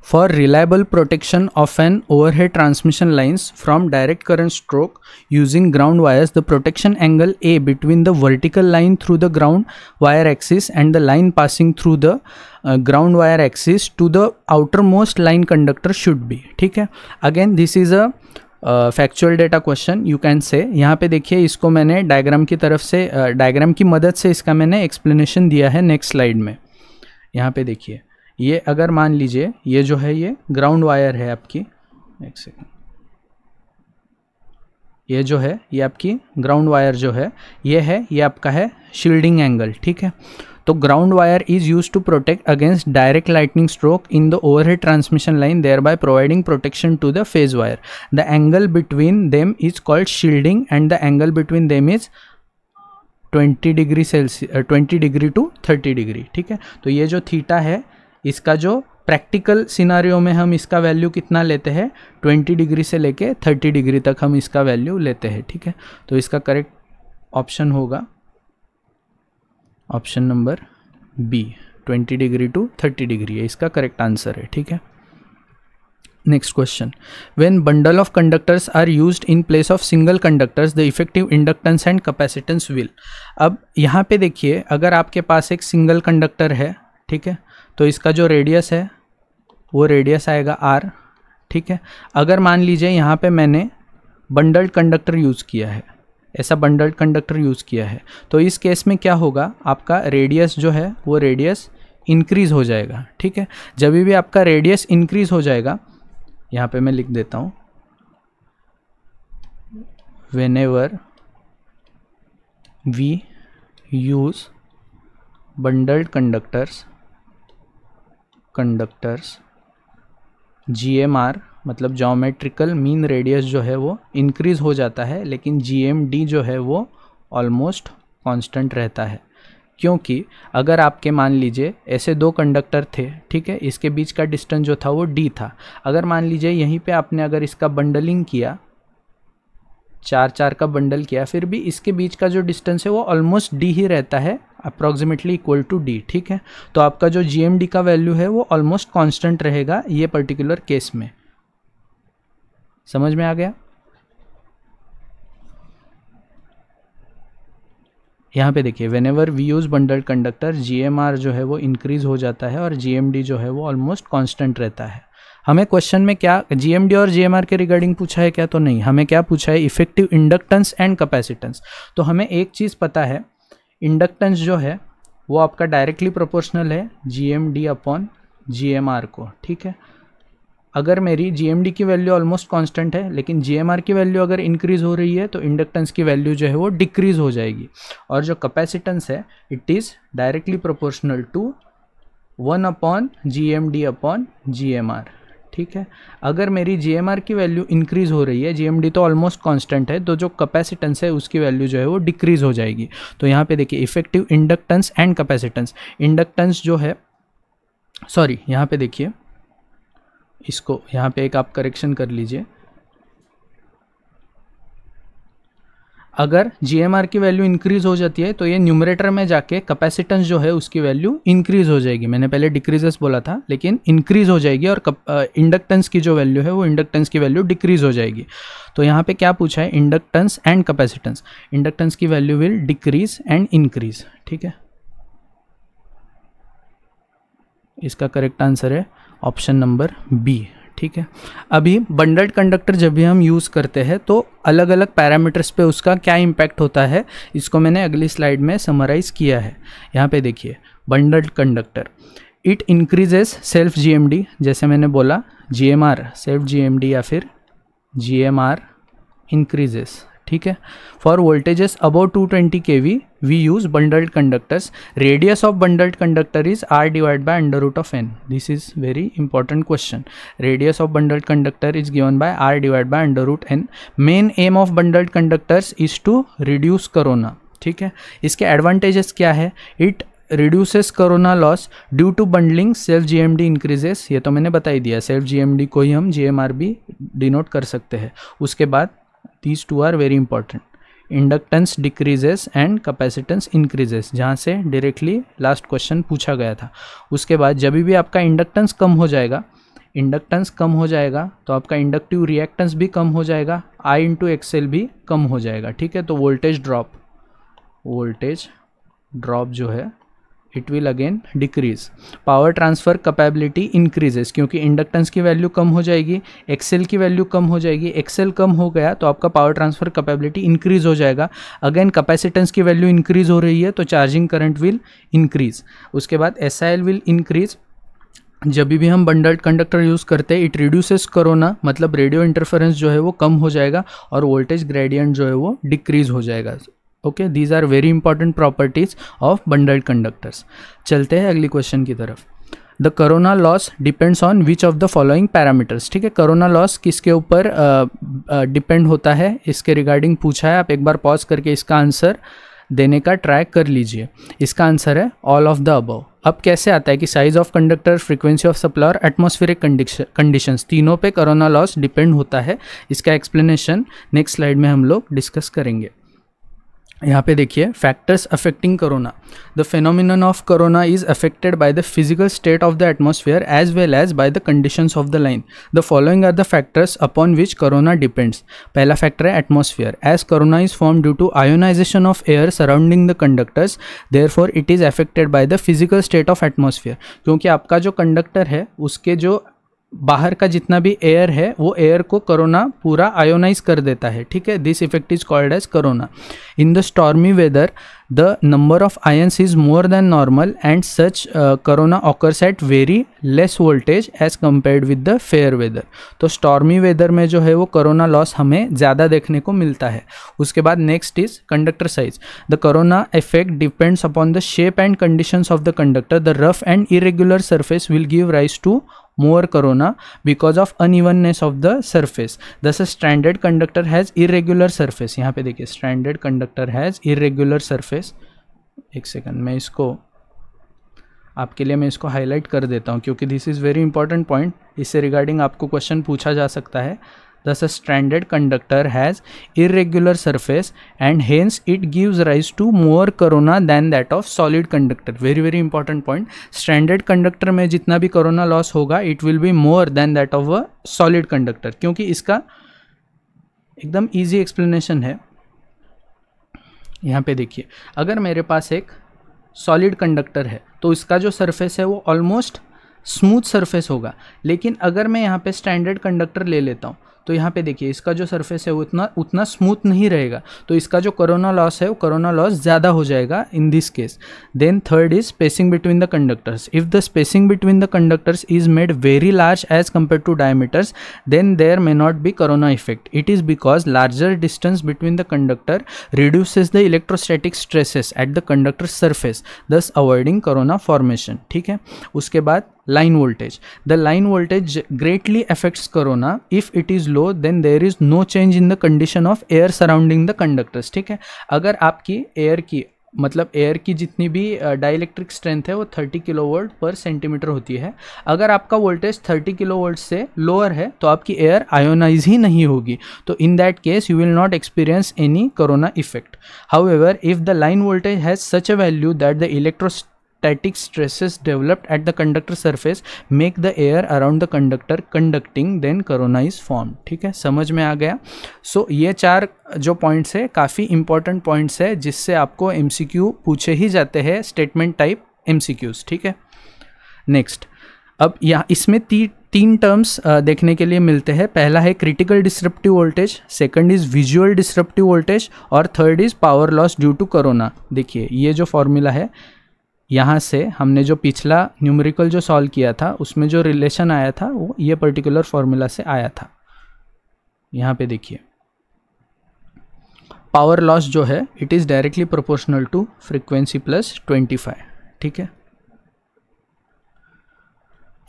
for reliable protection of an overhead transmission lines from direct current stroke using ground wires, the protection angle A between the vertical line through the ground wire axis and the line passing through the ground wire axis to the outermost line conductor should be। ठीक है, again this is a factual data question you can say. यहाँ पे देखिए इसको मैंने diagram की तरफ से डायग्राम की मदद से इसका मैंने एक्सप्लेनेशन दिया है नेक्स्ट स्लाइड में। यहाँ पे देखिए, ये अगर मान लीजिए ये जो है ये ग्राउंड वायर है आपकी, एक सेकेंड, ये जो है ये आपकी ग्राउंड वायर जो है ये आपका है शील्डिंग एंगल। ठीक है, तो तो ground wire is use to protect against direct lightning stroke in the overhead transmission line, thereby providing protection to the phase wire. The angle between them is called shielding and the angle between them is 20 degree Celsius 20 degree to 30 degree. ठीक है, तो ये जो theta है इसका जो practical scenario में हम इसका वैल्यू कितना लेते हैं, 20 डिग्री से लेके 30 डिग्री तक हम इसका वैल्यू लेते हैं. ठीक है, तो इसका करेक्ट ऑप्शन होगा option number B, 20 degree to 30 degree है इसका करेक्ट आंसर है. ठीक है, next question. When bundle of conductors are used in place of single conductors the effective inductance and capacitance will. अब यहाँ पे देखिए, अगर आपके पास एक सिंगल कंडक्टर है, ठीक है, तो इसका जो रेडियस है वो रेडियस आएगा r. ठीक है, अगर मान लीजिए यहाँ पे मैंने बंडल्ड कंडक्टर यूज़ किया है, ऐसा बंडल्ड कंडक्टर यूज़ किया है, तो इस केस में क्या होगा, आपका रेडियस जो है वो रेडियस इंक्रीज़ हो जाएगा. ठीक है, जब भी आपका रेडियस इंक्रीज़ हो जाएगा, यहाँ पे मैं लिख देता हूँ, whenever we use bundled conductors GMR मतलब ज्योमेट्रिकल मीन रेडियस जो है वो इंक्रीज़ हो जाता है, लेकिन GMD जो है वो ऑलमोस्ट कांस्टेंट रहता है. क्योंकि अगर आपके मान लीजिए ऐसे दो कंडक्टर थे, ठीक है, इसके बीच का डिस्टेंस जो था वो d था. अगर मान लीजिए यहीं पे आपने अगर इसका बंडलिंग किया, 4 का बंडल किया, फिर भी इसके बीच का जो डिस्टेंस है वो ऑलमोस्ट d ही रहता है, अप्रॉक्सीमेटली इक्वल टू d. ठीक है, तो आपका जो GMD का वैल्यू है वो ऑलमोस्ट कांस्टेंट रहेगा ये पर्टिकुलर केस में. समझ में आ गया? यहाँ पे देखिए, whenever we use bundled conductor GMR जो है वो इंक्रीज़ हो जाता है और GMD जो है वो ऑलमोस्ट कांस्टेंट रहता है. हमें क्वेश्चन में क्या GMD और GMR के रिगार्डिंग पूछा है क्या? तो नहीं, हमें क्या पूछा है, इफेक्टिव इंडक्टेंस एंड कैपेसिटेंस. तो हमें एक चीज़ पता है, इंडक्टेंस जो है वो आपका डायरेक्टली प्रोपोर्शनल है GMD अपॉन GMR को. ठीक है, अगर मेरी GMD की वैल्यू ऑलमोस्ट कांस्टेंट है, लेकिन GMR की वैल्यू अगर इंक्रीज़ हो रही है तो इंडक्टेंस की वैल्यू जो है वो डिक्रीज़ हो जाएगी. और जो कैपेसिटेंस है it is directly proportional to 1 upon GMD upon GMR. ठीक है, अगर मेरी GMR की वैल्यू इंक्रीज़ हो रही है, GMD तो ऑलमोस्ट कांस्टेंट है, तो जो कैपेसिटेंस है उसकी वैल्यू जो है वो डिक्रीज़ हो जाएगी. तो यहाँ पे देखिए, effective inductance and capacitance. Inductance जो है, सॉरी यहाँ पे देखिए, इसको यहाँ पे एक आप करेक्शन कर लीजिए. अगर GMR की वैल्यू इंक्रीज़ हो जाती है तो ये न्यूमरेटर में जाके कैपेसिटेंस जो है उसकी वैल्यू इंक्रीज़ हो जाएगी. मैंने पहले डिक्रीजेस बोला था, लेकिन इंक्रीज़ हो जाएगी, और इंडक्टेंस की जो वैल्यू है वो इंडक्टेंस की वैल्यू डिक्रीज़ हो जाएगी. तो यहाँ पे क्या पूछा है, इंडक्टेंस एंड कैपेसिटेंस. इंडक्टेंस की value will decrease and increase. ठीक है, इसका करेक्ट आंसर है ऑप्शन नंबर बी. ठीक है, अभी बंडल्ड कंडक्टर जब भी हम यूज़ करते हैं तो अलग अलग पैरामीटर्स पे उसका क्या इम्पैक्ट होता है, इसको मैंने अगली स्लाइड में समराइज़ किया है. यहाँ पे देखिए, bundled conductor it increases self GMD, जैसे मैंने बोला GMR सेल्फ GMD या फिर GMR इंक्रीजेस. ठीक है, for voltages above 220 kV we use bundled conductors. Radius of bundled conductor is r divide by under root of n. This is very important question. Radius of bundled conductor is given by r divide by under root n. Main aim of bundled conductors is to reduce corona. ठीक है, इसके advantages क्या है, it reduces corona loss due to bundling, self GMD increases, ये तो मैंने बता ही दिया, सेल्फ GMD को ही हम GMR भी डिनोट कर सकते हैं. उसके बाद these two are very important. Inductance decreases and capacitance increases, जहाँ से डायरेक्टली लास्ट क्वेश्चन पूछा गया था. उसके बाद जब भी आपका इंडक्टेंस कम हो जाएगा, तो आपका इंडक्टिव रिएक्टेंस भी कम हो जाएगा, I × XL भी कम हो जाएगा. ठीक है, तो वोल्टेज ड्रॉप जो है it will again decrease. Power transfer capability increases, क्योंकि इंडक्टेंस की वैल्यू कम हो जाएगी, XL की वैल्यू कम हो जाएगी. XL कम हो गया तो आपका पावर ट्रांसफ़र कैपेबिलिटी इंक्रीज हो जाएगा. अगेन कैपेसिटेंस की वैल्यू इंक्रीज हो रही है तो चार्जिंग करंट विल इंक्रीज. उसके बाद SIL विल इंक्रीज. जब भी हम बंडल्ड कंडक्टर यूज़ करते हैं, इट रिड्यूसेस कोरोना, मतलब रेडियो इंटरफेरेंस जो है वो कम हो जाएगा और वोल्टेज ग्रेडियंट जो है वो डिक्रीज हो जाएगा. Okay, these are very important properties of bundled conductors. चलते हैं अगली क्वेश्चन की तरफ। The corona loss depends on which of the following parameters. ठीक है, कोरोना लॉस किसके ऊपर डिपेंड होता है, इसके रिगार्डिंग पूछा है। आप एक बार पॉज करके इसका आंसर देने का ट्राई कर लीजिए। इसका आंसर है ऑल ऑफ द अबव। अब कैसे आता है कि size of conductor, frequency of supply और एटमॉस्फेरिक कंडीशंस, तीनों पे कोरोना लॉस डिपेंड होता है। इसका एक्सप्लेनेशन नेक्स्ट स्लाइड में हम लोग डिस्कस करेंगे। यहाँ पे देखिए, factors affecting corona. The phenomenon of corona is affected by the physical state of the atmosphere as well as by the conditions of the line. The following are the factors upon which corona depends. पहला factor है atmosphere. As corona is form due to ionization of air surrounding the conductors, therefore it is affected by the physical state of atmosphere. क्योंकि आपका जो conductor है उसके जो बाहर का जितना भी एयर है वो एयर को कोरोना पूरा आयोनाइज कर देता है। ठीक है, this effect is called as corona. In the stormy weather the number of ions is more than normal and such corona occurs at very less voltage as compared with the fair weather. तो stormy weather में जो है वो corona loss हमें ज़्यादा देखने को मिलता है। उसके बाद next is conductor size. The corona effect depends upon the shape and conditions of the conductor. The rough and irregular surface will give rise to more corona because of unevenness of the surface. Thus a stranded conductor has irregular surface. यहाँ पे देखिए, stranded conductor has irregular surface। एक second, मैं इसको आपके लिए मैं इसको हाईलाइट कर देता हूँ क्योंकि this is very important point. इससे रिगार्डिंग आपको क्वेश्चन पूछा जा सकता है। Thus a stranded conductor has irregular surface and hence it gives rise to more corona than that of solid conductor. Very very important point. Stranded conductor में जितना भी corona loss होगा it will be more than that of a solid conductor, क्योंकि इसका एकदम easy explanation है। यहाँ पे देखिए, अगर मेरे पास एक solid conductor है तो इसका जो surface है वो almost स्मूथ सरफेस होगा। लेकिन अगर मैं यहाँ पे स्टैंडर्ड कंडक्टर ले लेता हूँ तो यहाँ पे देखिए, इसका जो सरफेस है वो उतना स्मूथ नहीं रहेगा। तो इसका जो कोरोना लॉस है वो कोरोना लॉस ज़्यादा हो जाएगा in this case. Then third is spacing between the conductors. If the spacing between the conductors is made very large as compare to diameters, then there may not be corona effect. It is because larger distance between the conductor reduces the electrostatic stresses at the conductor surface, thus avoiding corona formation. ठीक है, उसके बाद line voltage. The line voltage greatly affects corona. If it is low, then there is no change in the condition of air surrounding the conductors. ठीक है, अगर आपकी air की मतलब एयर की जितनी भी डाइलेक्ट्रिक स्ट्रेंथ है वो 30 किलोवोल्ट पर सेंटीमीटर होती है। अगर आपका वोल्टेज 30 किलोवोल्ट से लोअर है तो आपकी एयर आयोनाइज ही नहीं होगी। तो in that case you will not experience any corona effect. However if the line voltage has such a value that the electrostatic stresses developed at the conductor surface make the air around the conductor conducting, then corona is formed। ठीक है, समझ में आ गया। सो ये चार जो points है काफ़ी इंपॉर्टेंट पॉइंट्स है जिससे आपको MCQ पूछे ही जाते हैं, स्टेटमेंट टाइप MCQs। ठीक है, नेक्स्ट, अब यहाँ इसमें तीन टर्म्स देखने के लिए मिलते हैं। पहला है critical disruptive voltage, second is visual disruptive voltage और third is power loss due to corona. देखिए, ये जो फॉर्मूला है, यहाँ से हमने जो पिछला न्यूमेरिकल जो सॉल्व किया था उसमें जो रिलेशन आया था वो ये पर्टिकुलर फॉर्मूला से आया था। यहाँ पे देखिए, पावर लॉस जो है it is directly proportional to frequency plus 25। ठीक है,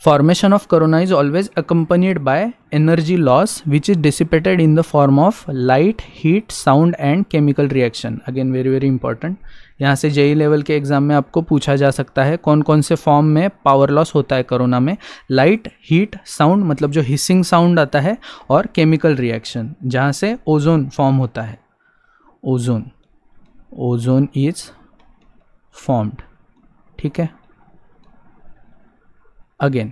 Formation of corona is always accompanied by energy loss which is dissipated in the form of light, heat, sound and chemical reaction. Again very very important. यहाँ से JEE level के exam में आपको पूछा जा सकता है कौन कौन से फॉर्म में पावर लॉस होता है कोरोना में। लाइट, हीट, साउंड मतलब जो हिसिंग साउंड आता है और केमिकल रिएक्शन जहाँ से ओजोन फॉर्म होता है। Ozone is formed. ठीक है, अगेन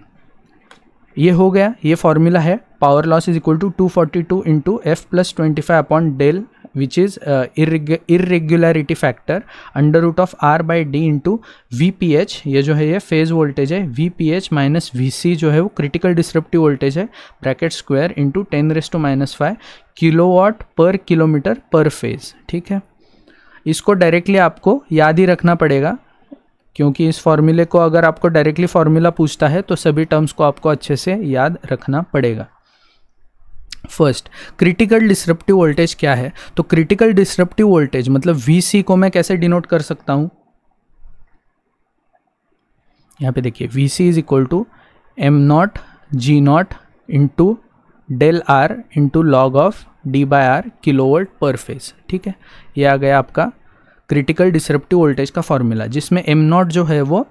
ये हो गया, ये फॉर्मूला है। Power loss is equal to 242 into F plus 25 upon del which is irregularity factor under root of R by D into VPH, ये जो है ये फेज वोल्टेज है, VPH माइनस VC जो है वो क्रिटिकल डिसरप्टिव वोल्टेज है, bracket square into 10⁻⁵ kilowatt per kilometre per phase. ठीक है, इसको डायरेक्टली आपको याद ही रखना पड़ेगा क्योंकि इस फॉर्मूले को अगर आपको डायरेक्टली फॉर्मूला पूछता है तो सभी टर्म्स को आपको अच्छे से याद रखना पड़ेगा। फर्स्ट, क्रिटिकल डिसरप्टिव वोल्टेज क्या है? तो क्रिटिकल डिसरप्टिव वोल्टेज मतलब VC को मैं कैसे डिनोट कर सकता हूं? यहाँ पे देखिए VC is equal to M0 G0 into del R into log of D/R kilovolt per phase. ठीक है, ये आ गया आपका क्रिटिकल डिसरप्टिव वोल्टेज का फॉर्मूला, जिसमें M0 जो है वो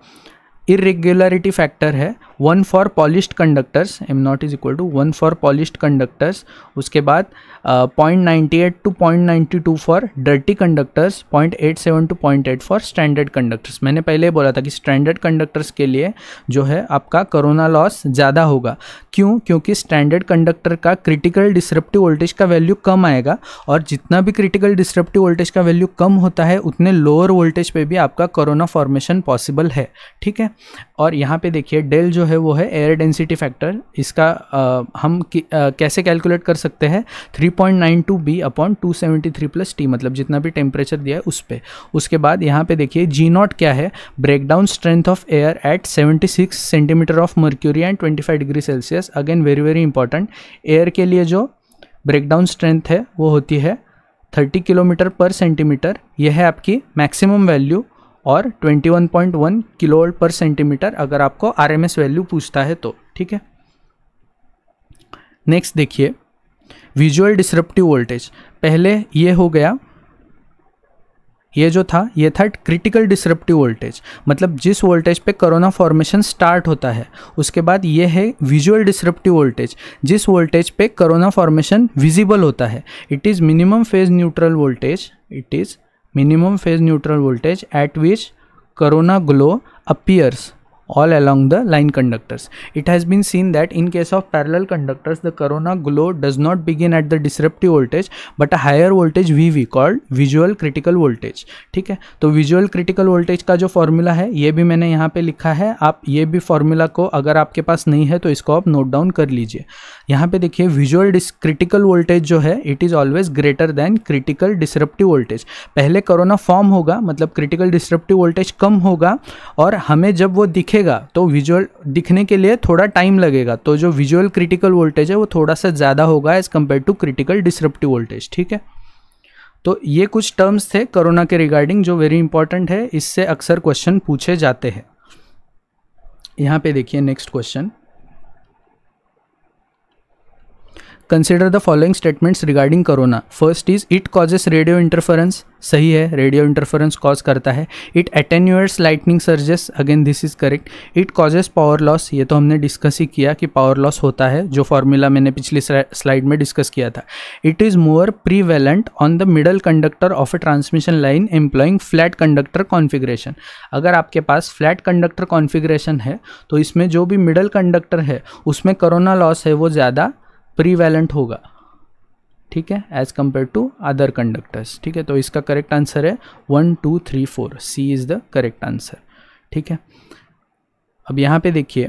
इरेगुलरिटी फैक्टर है 1 for polished conductors, M0 is equal to 1 for polished conductors. उसके बाद 0.98 to 0.92 for dirty conductors, 0.87 to 0.8 for standard conductors. मैंने पहले बोला था कि स्टैंडर्ड कंडक्टर्स के लिए जो है आपका कोरोना लॉस ज़्यादा होगा। क्यों? क्योंकि स्टैंडर्ड कंडक्टर का क्रिटिकल डिसरप्टिव वोल्टेज का वैल्यू कम आएगा, और जितना भी क्रिटिकल डिसरप्टिव वोल्टेज का वैल्यू कम होता है उतने लोअर वोल्टेज पे भी आपका कोरोना फॉर्मेशन पॉसिबल है। ठीक है, और यहाँ पे देखिए डेल जो है वो है एयर डेंसिटी फैक्टर। इसका हम कैसे कैलकुलेट कर सकते हैं? 3.92 B अपॉन 273 प्लस T, मतलब जितना भी टेम्परेचर दिया है उस पे। उसके बाद यहाँ पे देखिए G0 क्या है? Breakdown strength of air at 76 centimetre of mercury and 25 degree Celsius. Again very very important, air के लिए जो ब्रेकडाउन स्ट्रेंथ है वो होती है 30 किलोमीटर पर सेंटीमीटर। यह है आपकी मैक्सिमम वैल्यू, और 21.1 किलोवोल्ट पर सेंटीमीटर अगर आपको RMS वैल्यू पूछता है तो। ठीक है, नेक्स्ट देखिए विजुअल डिसरप्टिव वोल्टेज। पहले ये हो गया, ये जो था ये था क्रिटिकल डिसरप्टिव वोल्टेज, मतलब जिस वोल्टेज पे कोरोना फॉर्मेशन स्टार्ट होता है। उसके बाद ये है विजुअल डिसरप्टिव वोल्टेज, जिस वोल्टेज पे कोरोना फॉर्मेशन विजिबल होता है। It is minimum phase neutral voltage, it is minimum phase neutral voltage at which corona glow appears all along the line conductors. It has been seen that in case of parallel conductors the corona glow does not begin at the disruptive voltage but a higher voltage VV called visual critical voltage. ठीक है, तो visual critical voltage का जो formula है ये भी मैंने यहाँ पे लिखा है। आप ये भी फॉर्मूला को अगर आपके पास नहीं है तो इसको आप नोट डाउन कर लीजिए। यहाँ पे देखिए विजुअल क्रिटिकल वोल्टेज जो है it is always greater than critical disruptive voltage. पहले कोरोना फॉर्म होगा, मतलब क्रिटिकल डिसरप्टिव वोल्टेज कम होगा, और हमें जब वो दिखेगा तो विजुअल दिखने के लिए थोड़ा टाइम लगेगा, तो जो विजुअल क्रिटिकल वोल्टेज है वो थोड़ा सा ज़्यादा होगा as compare to critical disruptive voltage. ठीक है, तो ये कुछ टर्म्स थे कोरोना के रिगार्डिंग जो वेरी इंपॉर्टेंट है, इससे अक्सर क्वेश्चन पूछे जाते हैं। यहाँ पे देखिए next question, consider the following statements regarding corona. First is it causes radio interference, सही है, रेडियो इंटरफेरेंस कॉज करता है। It attenuates lightning surges, again this is correct. It causes power loss, ये तो हमने डिस्कस ही किया कि पावर लॉस होता है, जो फॉर्मूला मैंने पिछली स्लाइड में डिस्कस किया था। It is more prevalent on the middle conductor of A transmission line employing flat conductor configuration. अगर आपके पास फ्लैट कंडक्टर कॉन्फिग्रेशन है तो इसमें जो भी मिडल कंडक्टर है उसमें कोरोना लॉस है वो ज़्यादा प्रीवेलेंट होगा। ठीक है, as compare to other conductors. ठीक है, तो इसका करेक्ट आंसर है 1 2 3 4, C is the correct answer. ठीक है, अब यहाँ पे देखिए,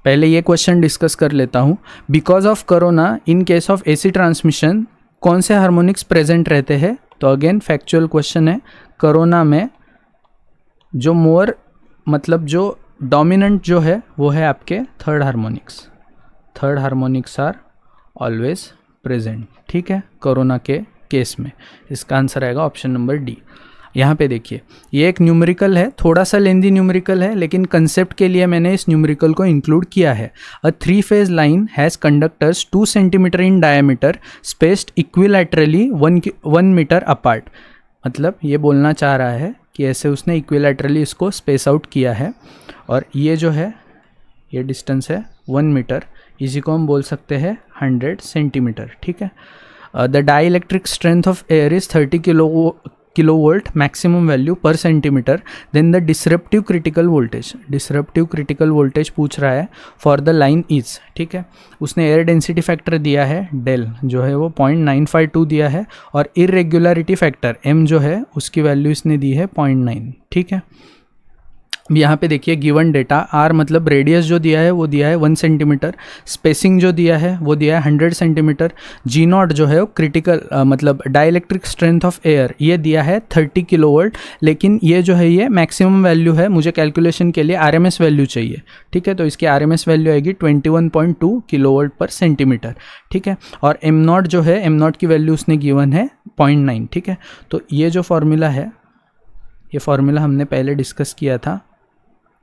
पहले ये क्वेश्चन डिस्कस कर लेता हूँ। Because of corona in case of AC transmission कौन से हार्मोनिक्स प्रेजेंट रहते हैं? तो अगेन फैक्चुअल क्वेश्चन है। कोरोना में जो मोर मतलब जो डोमिनेंट जो है वो है आपके third harmonics. Third harmonics are always present. ठीक है, कोरोना के केस में इसका आंसर आएगा ऑप्शन नंबर डी। यहाँ पे देखिए ये एक न्यूमेरिकल है, थोड़ा सा लेंदी न्यूमेरिकल है, लेकिन कंसेप्ट के लिए मैंने इस न्यूमेरिकल को इंक्लूड किया है। A 3 phase line has conductors 2 centimetre in diameter spaced equilaterally 1 metre apart. मतलब ये बोलना चाह रहा है कि ऐसे उसने इक्विलैटरली इसको स्पेस आउट किया है, और ये जो है ये डिस्टेंस है 1 मीटर, इसी को हम बोल सकते हैं 100 सेंटीमीटर। ठीक है, the dielectric strength of air is 30 kilovolt maximum value per centimetre. Then the disruptive critical voltage, disruptive critical voltage पूछ रहा है फॉर द लाइन इज। ठीक है, उसने एयर डेंसिटी फैक्टर दिया है डेल जो है वो 0.952 दिया है, और इरेगुलरिटी फैक्टर एम जो है उसकी वैल्यू इसने दी है 0.9। ठीक है, यहाँ पे देखिए गिवन डेटा आर मतलब रेडियस जो दिया है वो दिया है 1 सेंटीमीटर, स्पेसिंग जो दिया है वो दिया है 100 सेंटीमीटर, जी नॉट जो है वो क्रिटिकल मतलब डाइलेक्ट्रिक स्ट्रेंथ ऑफ एयर ये दिया है 30 किलोवोल्ट, लेकिन ये जो है ये मैक्सिमम वैल्यू है, मुझे कैलकुलेशन के लिए आरएमएस वैल्यू चाहिए, ठीक है। तो इसकी आरएमएस वैल्यू आएगी 21.2 किलोवोल्ट पर सेंटीमीटर, ठीक है। और एम नॉट जो है, एम नॉट की वैल्यू उसने गिवन है 0.9, ठीक है। तो ये जो फॉर्मूला है, ये फॉर्मूला हमने पहले डिस्कस किया था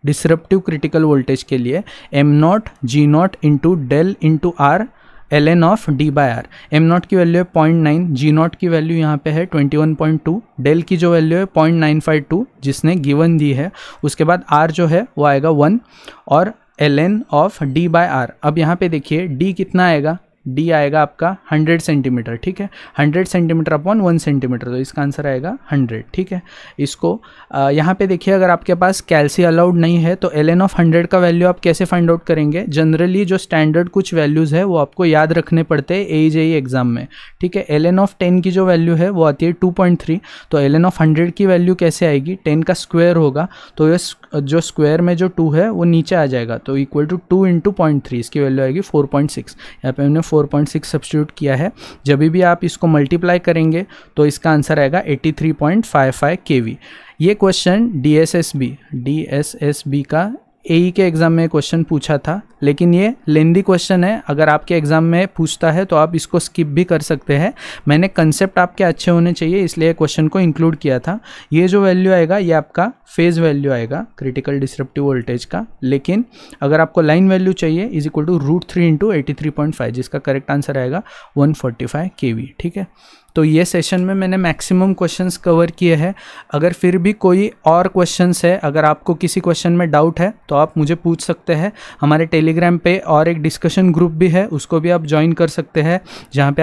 डिसरप्टिव क्रिटिकल वोल्टेज के लिए, M naught G naught into del into R ln of D by R. M naught की वैल्यू है 0.9, जी नॉट की वैल्यू यहाँ पे है 21.2, डेल की जो वैल्यू है 0.952 जिसने गिवन दी है, उसके बाद आर जो है वो आएगा 1 और ln of D by R. अब यहाँ पे देखिए डी कितना आएगा, डी आएगा आपका 100 सेंटीमीटर, ठीक है। 100 सेंटीमीटर अपॉन 1 सेंटीमीटर, तो इसका आंसर आएगा 100, ठीक है। इसको यहाँ पे देखिए अगर आपके पास कैल्सी अलाउड नहीं है तो ln ऑफ 100 का वैल्यू आप कैसे फाइंड आउट करेंगे, जनरली जो स्टैंडर्ड कुछ वैल्यूज़ है वो आपको याद रखने पड़ते हैं AJE एग्जाम में, ठीक है। ln ऑफ 10 की जो वैल्यू है वो आती है 2.3, तो ln ऑफ 100 की वैल्यू कैसे आएगी, 10 का स्क्वायर होगा तो ये जो स्क्वायर में जो 2 है वो नीचे आ जाएगा, तो इक्वल टू 2 इंटू 0.3, इसकी वैल्यू आएगी 4.6। यहाँ पे हमने 4.6 सब्स्टिट्यूट किया है। जब भी आप इसको मल्टीप्लाई करेंगे तो इसका आंसर आएगा 83.55 kV। ये क्वेश्चन DSSB का AE के एग्ज़ाम में क्वेश्चन पूछा था, लेकिन ये लेंदी क्वेश्चन है, अगर आपके एग्ज़ाम में पूछता है तो आप इसको स्किप भी कर सकते हैं। मैंने कंसेप्ट आपके अच्छे होने चाहिए इसलिए क्वेश्चन को इंक्लूड किया था। ये जो वैल्यू आएगा ये आपका फेज़ वैल्यू आएगा क्रिटिकल डिसरप्टिव वोल्टेज का, लेकिन अगर आपको लाइन वैल्यू चाहिए इज इक्वल टू √3 इंटू 83.5, जिसका करेक्ट आंसर आएगा 145 kV, ठीक है। तो ये सेशन में मैंने मैक्सिमम क्वेश्चंस कवर किए हैं। अगर फिर भी कोई और क्वेश्चंस है, अगर आपको किसी क्वेश्चन में डाउट है तो आप मुझे पूछ सकते हैं। हमारे टेलीग्राम पे और एक डिस्कशन ग्रुप भी है, उसको भी आप ज्वाइन कर सकते हैं, जहाँ पे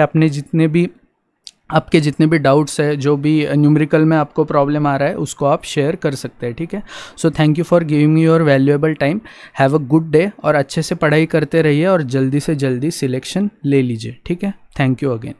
आपके जितने भी डाउट्स है, जो भी न्यूमेरिकल में आपको प्रॉब्लम आ रहा है उसको आप शेयर कर सकते हैं, ठीक है। So thank you for giving me your valuable time. Have a good day और अच्छे से पढ़ाई करते रहिए और जल्दी से जल्दी सिलेक्शन ले लीजिए, ठीक है। Thank you again.